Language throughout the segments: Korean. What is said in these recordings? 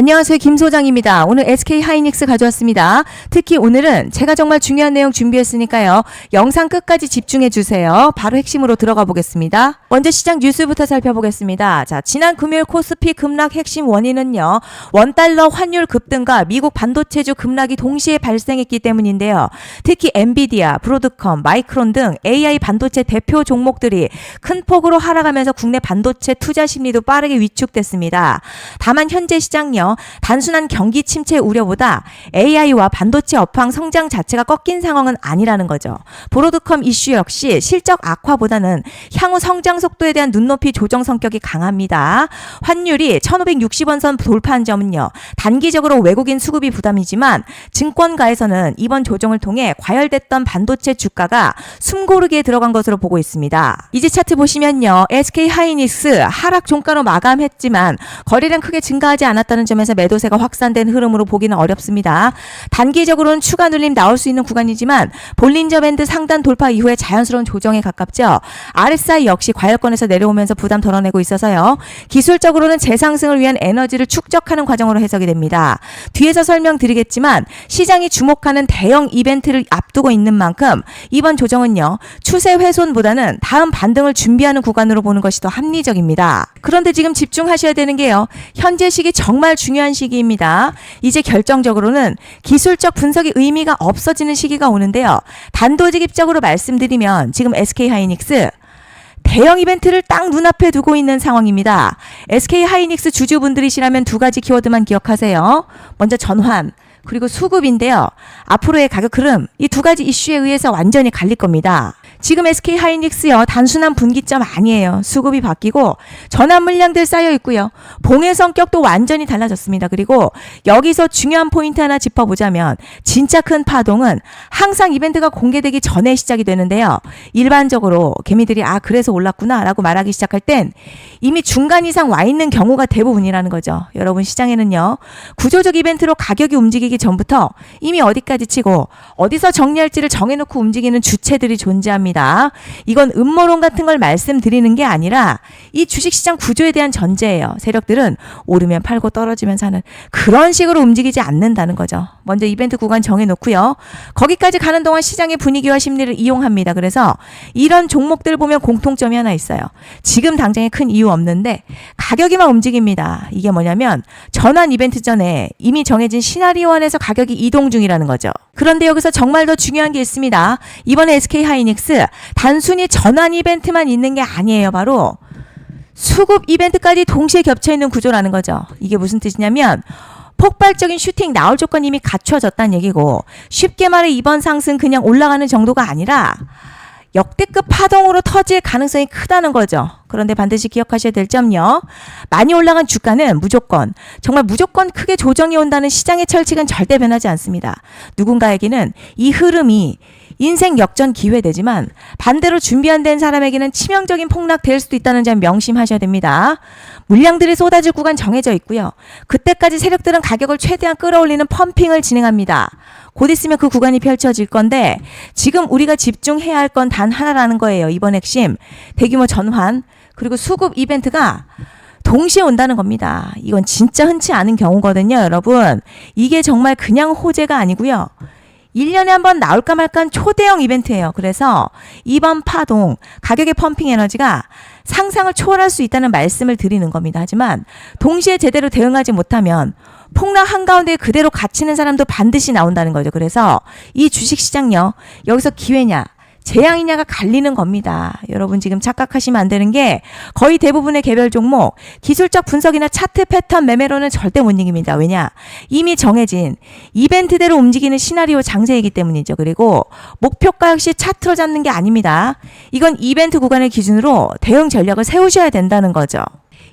안녕하세요. 김 소장입니다. 오늘 SK 하이닉스 가져왔습니다. 특히 오늘은 제가 정말 중요한 내용 준비했으니까요. 영상 끝까지 집중해 주세요. 바로 핵심으로 들어가 보겠습니다. 먼저 시장 뉴스부터 살펴보겠습니다. 자, 지난 금요일 코스피 급락 핵심 원인은요. 원달러 환율 급등과 미국 반도체주 급락이 동시에 발생했기 때문인데요. 특히 엔비디아, 브로드컴, 마이크론 등 AI 반도체 대표 종목들이 큰 폭으로 하락하면서 국내 반도체 투자 심리도 빠르게 위축됐습니다. 다만 현재 시장요. 단순한 경기 침체 우려보다 AI와 반도체 업황 성장 자체가 꺾인 상황은 아니라는 거죠. 브로드컴 이슈 역시 실적 악화보다는 향후 성장 속도에 대한 눈높이 조정 성격이 강합니다. 환율이 1560원 선 돌파한 점은요. 단기적으로 외국인 수급이 부담이지만 증권가에서는 이번 조정을 통해 과열됐던 반도체 주가가 숨고르기에 들어간 것으로 보고 있습니다. 이제 차트 보시면요. SK 하이닉스 하락 종가로 마감했지만 거래량 크게 증가하지 않았다는 점에서 매도세가 확산된 흐름으로 보기는 어렵습니다. 단기적으로는 추가 눌림 나올 수 있는 구간이지만 볼린저 밴드 상단 돌파 이후에 자연스러운 조정에 가깝죠. RSI 역시 과열권에서 내려오면서 부담 덜어내고 있어서요. 기술적으로는 재상승을 위한 에너지를 축적하는 과정으로 해석이 됩니다. 뒤에서 설명드리겠지만 시장이 주목하는 대형 이벤트를 앞두고 있는 만큼 이번 조정은요. 추세 훼손보다는 다음 반등을 준비하는 구간으로 보는 것이 더 합리적입니다. 그런데 지금 집중하셔야 되는 게요. 현재 시기 정말 중요한 시기입니다. 이제 결정적으로는 기술적 분석이 의미가 없어지는 시기가 오는데요. 단도직입적으로 말씀드리면 지금 SK 하이닉스 대형 이벤트를 딱 눈앞에 두고 있는 상황입니다. SK 하이닉스 주주분들이시라면 두 가지 키워드만 기억하세요. 먼저 전환, 그리고 수급인데요. 앞으로의 가격 흐름, 이 두 가지 이슈에 의해서 완전히 갈릴 겁니다. 지금 SK 하이닉스요. 단순한 분기점 아니에요. 수급이 바뀌고 전환 물량들 쌓여 있고요. 봉의 성격도 완전히 달라졌습니다. 그리고 여기서 중요한 포인트 하나 짚어보자면 진짜 큰 파동은 항상 이벤트가 공개되기 전에 시작이 되는데요. 일반적으로 개미들이 그래서 올랐구나 라고 말하기 시작할 땐 이미 중간 이상 와 있는 경우가 대부분이라는 거죠. 여러분 시장에는요. 구조적 이벤트로 가격이 움직이기 전부터 이미 어디까지 치고 어디서 정리할지를 정해놓고 움직이는 주체들이 존재합니다. 이건 음모론 같은 걸 말씀드리는 게 아니라 이 주식시장 구조에 대한 전제예요. 세력들은 오르면 팔고 떨어지면 사는 그런 식으로 움직이지 않는다는 거죠. 먼저 이벤트 구간 정해놓고요. 거기까지 가는 동안 시장의 분위기와 심리를 이용합니다. 그래서 이런 종목들 보면 공통점이 하나 있어요. 지금 당장에 큰 이유 없는데 가격이만 움직입니다. 이게 뭐냐면 전환 이벤트 전에 이미 정해진 시나리오 안에서 가격이 이동 중이라는 거죠. 그런데 여기서 정말 더 중요한 게 있습니다. 이번에 SK 하이닉스 단순히 전환 이벤트만 있는 게 아니에요. 바로 수급 이벤트까지 동시에 겹쳐있는 구조라는 거죠. 이게 무슨 뜻이냐면 폭발적인 슈팅 나올 조건이 이미 갖춰졌다는 얘기고 쉽게 말해 이번 상승 그냥 올라가는 정도가 아니라 역대급 파동으로 터질 가능성이 크다는 거죠. 그런데 반드시 기억하셔야 될 점요. 많이 올라간 주가는 정말 무조건 크게 조정이 온다는 시장의 철칙은 절대 변하지 않습니다. 누군가에게는 이 흐름이 인생 역전 기회되지만 반대로 준비 안 된 사람에게는 치명적인 폭락 될 수도 있다는 점 명심하셔야 됩니다. 물량들이 쏟아질 구간 정해져 있고요. 그때까지 세력들은 가격을 최대한 끌어올리는 펌핑을 진행합니다. 곧 있으면 그 구간이 펼쳐질 건데 지금 우리가 집중해야 할 건 단 하나라는 거예요. 이번 핵심 대규모 전환 그리고 수급 이벤트가 동시에 온다는 겁니다. 이건 진짜 흔치 않은 경우거든요. 여러분 이게 정말 그냥 호재가 아니고요. 1년에 한 번 나올까 말까한 초대형 이벤트예요. 그래서 이번 파동, 가격의 펌핑 에너지가 상상을 초월할 수 있다는 말씀을 드리는 겁니다. 하지만 동시에 제대로 대응하지 못하면 폭락 한가운데 그대로 갇히는 사람도 반드시 나온다는 거죠. 그래서 이 주식시장요. 여기서 기회냐 재앙이냐가 갈리는 겁니다. 여러분 지금 착각하시면 안 되는 게 거의 대부분의 개별 종목 기술적 분석이나 차트 패턴 매매로는 절대 못 이깁니다. 왜냐? 이미 정해진 이벤트대로 움직이는 시나리오 장세이기 때문이죠. 그리고 목표가 역시 차트로 잡는 게 아닙니다. 이건 이벤트 구간을 기준으로 대응 전략을 세우셔야 된다는 거죠.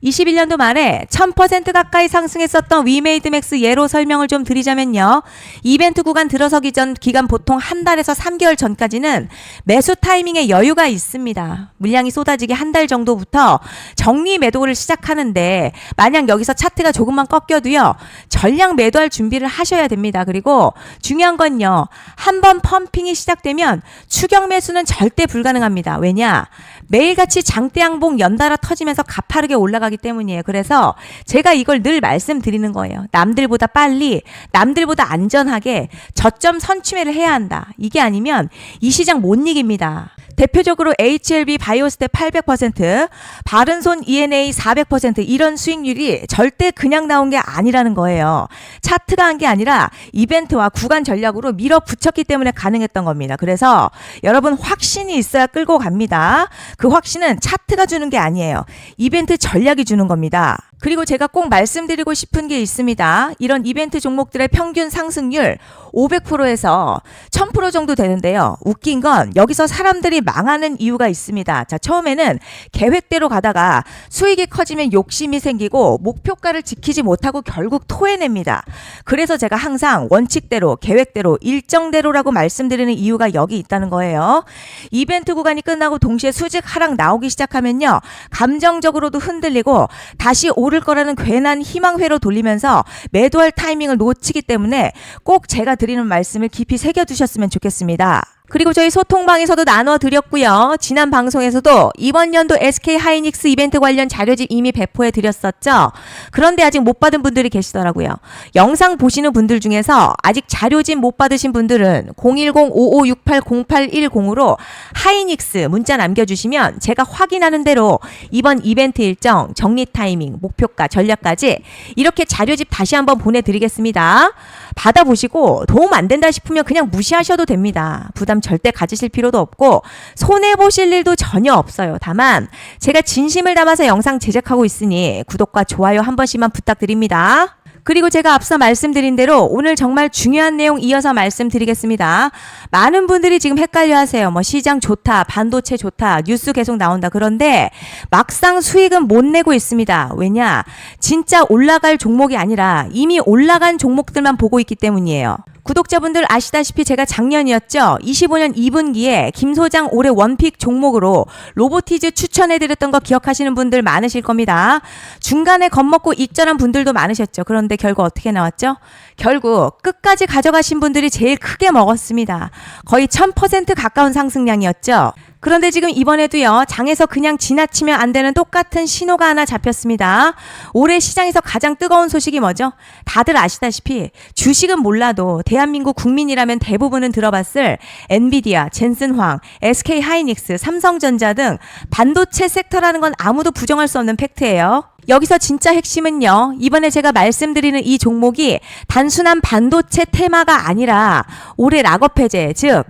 21년도 말에 1000% 가까이 상승했었던 위메이드맥스 예로 설명을 좀 드리자면요. 이벤트 구간 들어서기 전 기간 보통 한 달에서 3개월 전까지는 매수 타이밍에 여유가 있습니다. 물량이 쏟아지기 한 달 정도부터 정리 매도를 시작하는데 만약 여기서 차트가 조금만 꺾여도요. 전량 매도할 준비를 하셔야 됩니다. 그리고 중요한 건요. 한번 펌핑이 시작되면 추격 매수는 절대 불가능합니다. 왜냐? 매일같이 장대 양봉 연달아 터지면서 가파르게 올라가기 들어가기 때문이에요. 그래서 제가 이걸 늘 말씀드리는 거예요. 남들보다 빨리, 남들보다 안전하게 저점 선취매를 해야 한다. 이게 아니면 이 시장 못 이깁니다. 대표적으로 HLB 바이오스텝 800%, 바른손 ENA 400% 이런 수익률이 절대 그냥 나온 게 아니라는 거예요. 차트가 한 게 아니라 이벤트와 구간 전략으로 밀어붙였기 때문에 가능했던 겁니다. 그래서 여러분 확신이 있어야 끌고 갑니다. 그 확신은 차트가 주는 게 아니에요. 이벤트 전략이 주는 겁니다. 그리고 제가 꼭 말씀드리고 싶은 게 있습니다. 이런 이벤트 종목들의 평균 상승률 500%에서 1000% 정도 되는데요. 웃긴 건 여기서 사람들이 망하는 이유가 있습니다. 자, 처음에는 계획대로 가다가 수익이 커지면 욕심이 생기고 목표가를 지키지 못하고 결국 토해냅니다. 그래서 제가 항상 원칙대로, 계획대로, 일정대로라고 말씀드리는 이유가 여기 있다는 거예요. 이벤트 구간이 끝나고 동시에 수직 하락 나오기 시작하면요. 감정적으로도 흔들리고 다시 오를 거라는 괜한 희망회로 돌리면서 매도할 타이밍을 놓치기 때문에 꼭 제가 드리는 말씀을 깊이 새겨두셨으면 좋겠습니다. 그리고 저희 소통방에서도 나눠드렸고요. 지난 방송에서도 이번 연도 SK 하이닉스 이벤트 관련 자료집 이미 배포해 드렸었죠. 그런데 아직 못 받은 분들이 계시더라고요. 영상 보시는 분들 중에서 아직 자료집 못 받으신 분들은 010-5568-0810으로 하이닉스 문자 남겨주시면 제가 확인하는 대로 이번 이벤트 일정, 정리 타이밍, 목표가, 전략까지 이렇게 자료집 다시 한번 보내드리겠습니다. 받아보시고 도움 안 된다 싶으면 그냥 무시하셔도 됩니다. 부담 절대 가지실 필요도 없고 손해보실 일도 전혀 없어요. 다만 제가 진심을 담아서 영상 제작하고 있으니 구독과 좋아요 한 번씩만 부탁드립니다. 그리고 제가 앞서 말씀드린 대로 오늘 정말 중요한 내용 이어서 말씀드리겠습니다. 많은 분들이 지금 헷갈려 하세요. 뭐 시장 좋다, 반도체 좋다, 뉴스 계속 나온다. 그런데 막상 수익은 못 내고 있습니다. 왜냐? 진짜 올라갈 종목이 아니라 이미 올라간 종목들만 보고 있기 때문이에요. 구독자분들 아시다시피 제가 작년이었죠. 25년 2분기에 김 소장 올해 원픽 종목으로 로보티즈 추천해드렸던 거 기억하시는 분들 많으실 겁니다. 중간에 겁먹고 익절한 분들도 많으셨죠. 그런데 결국 어떻게 나왔죠? 결국 끝까지 가져가신 분들이 제일 크게 먹었습니다. 거의 1000% 가까운 상승량이었죠. 그런데 지금 이번에도요. 장에서 그냥 지나치면 안 되는 똑같은 신호가 하나 잡혔습니다. 올해 시장에서 가장 뜨거운 소식이 뭐죠? 다들 아시다시피 주식은 몰라도 대한민국 국민이라면 대부분은 들어봤을 엔비디아, 젠슨황, SK 하이닉스, 삼성전자 등 반도체 섹터라는 건 아무도 부정할 수 없는 팩트예요. 여기서 진짜 핵심은요. 이번에 제가 말씀드리는 이 종목이 단순한 반도체 테마가 아니라 올해 락업 해제, 즉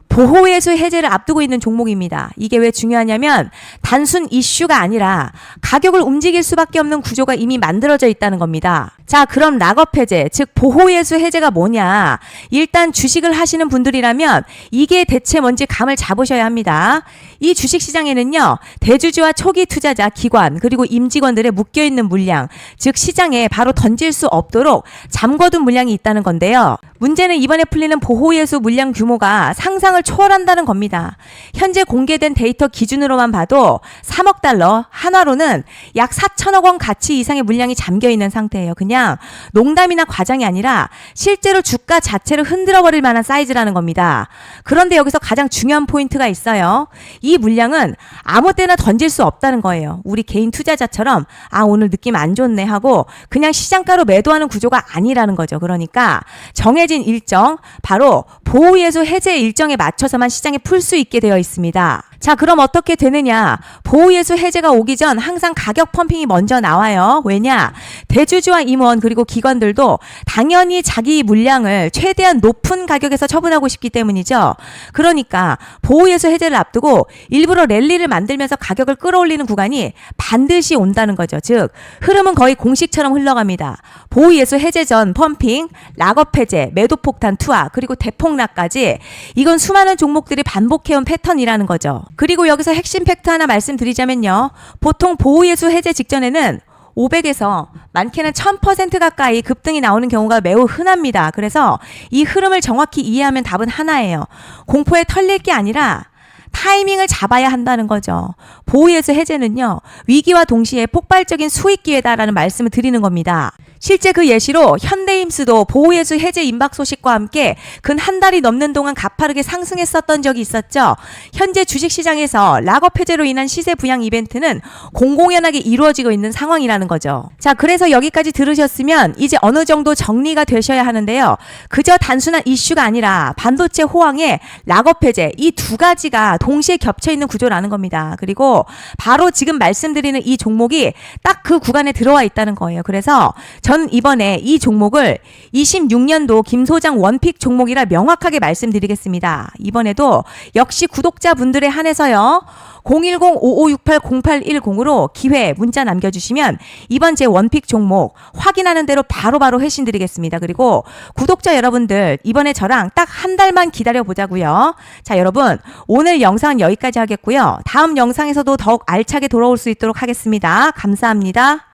보호예수 해제를 앞두고 있는 종목입니다. 이게 왜 중요하냐면 단순 이슈가 아니라 가격을 움직일 수밖에 없는 구조가 이미 만들어져 있다는 겁니다. 자, 그럼 락업 해제, 즉 보호예수 해제가 뭐냐? 일단 주식을 하시는 분들이라면 이게 대체 뭔지 감을 잡으셔야 합니다. 이 주식시장에는요. 대주주와 초기 투자자, 기관, 그리고 임직원들의 묶여있는 물량, 즉 시장에 바로 던질 수 없도록 잠궈둔 물량이 있다는 건데요. 문제는 이번에 풀리는 보호예수 물량 규모가 상상을 초월한다는 겁니다. 현재 공개된 데이터 기준으로만 봐도 3억 달러, 한화로는 약 4천억 원 가치 이상의 물량이 잠겨있는 상태예요. 그냥 농담이나 과장이 아니라 실제로 주가 자체를 흔들어버릴 만한 사이즈라는 겁니다. 그런데 여기서 가장 중요한 포인트가 있어요. 이 물량은 아무 때나 던질 수 없다는 거예요. 우리 개인 투자자처럼 오늘 느낌 안 좋네 하고 그냥 시장가로 매도하는 구조가 아니라는 거죠. 그러니까 정해진 일정, 바로 보호예수 해제 일정에 맞춰서만 시장에 풀 수 있게 되어 있습니다. 자, 그럼 어떻게 되느냐? 보호예수 해제가 오기 전 항상 가격 펌핑이 먼저 나와요. 왜냐? 대주주와 임원 그리고 기관들도 당연히 자기 물량을 최대한 높은 가격에서 처분하고 싶기 때문이죠. 그러니까 보호예수 해제를 앞두고 일부러 랠리를 만들면서 가격을 끌어올리는 구간이 반드시 온다는 거죠. 즉 흐름은 거의 공식처럼 흘러갑니다. 보호예수 해제 전 펌핑, 락업 해제, 매도 폭탄 투하, 그리고 대폭락까지 이건 수많은 종목들이 반복해온 패턴이라는 거죠. 그리고 여기서 핵심 팩트 하나 말씀드리자면요. 보통 보호예수 해제 직전에는 500에서 많게는 1000% 가까이 급등이 나오는 경우가 매우 흔합니다. 그래서 이 흐름을 정확히 이해하면 답은 하나예요. 공포에 털릴 게 아니라 타이밍을 잡아야 한다는 거죠. 보호예수 해제는요. 위기와 동시에 폭발적인 수익 기회다라는 말씀을 드리는 겁니다. 실제 그 예시로 현대임스도 보호예수 해제 임박 소식과 함께 근 한 달이 넘는 동안 가파르게 상승했었던 적이 있었죠. 현재 주식시장에서 락업 해제로 인한 시세 부양 이벤트는 공공연하게 이루어지고 있는 상황이라는 거죠. 자, 그래서 여기까지 들으셨으면 이제 어느 정도 정리가 되셔야 하는데요. 그저 단순한 이슈가 아니라 반도체 호황에 락업 해제 이 두 가지가 동시에 겹쳐 있는 구조라는 겁니다. 그리고 바로 지금 말씀드리는 이 종목이 딱 그 구간에 들어와 있다는 거예요. 그래서 전 이번에 이 종목을 26년도 김 소장 원픽 종목이라 명확하게 말씀드리겠습니다. 이번에도 역시 구독자분들에 한해서요. 010-5568-0810으로 기회 문자 남겨주시면 이번 제 원픽 종목 확인하는 대로 바로바로 회신 드리겠습니다. 그리고 구독자 여러분들 이번에 저랑 딱 한 달만 기다려보자고요. 자, 여러분 오늘 영상은 여기까지 하겠고요. 다음 영상에서도 더욱 알차게 돌아올 수 있도록 하겠습니다. 감사합니다.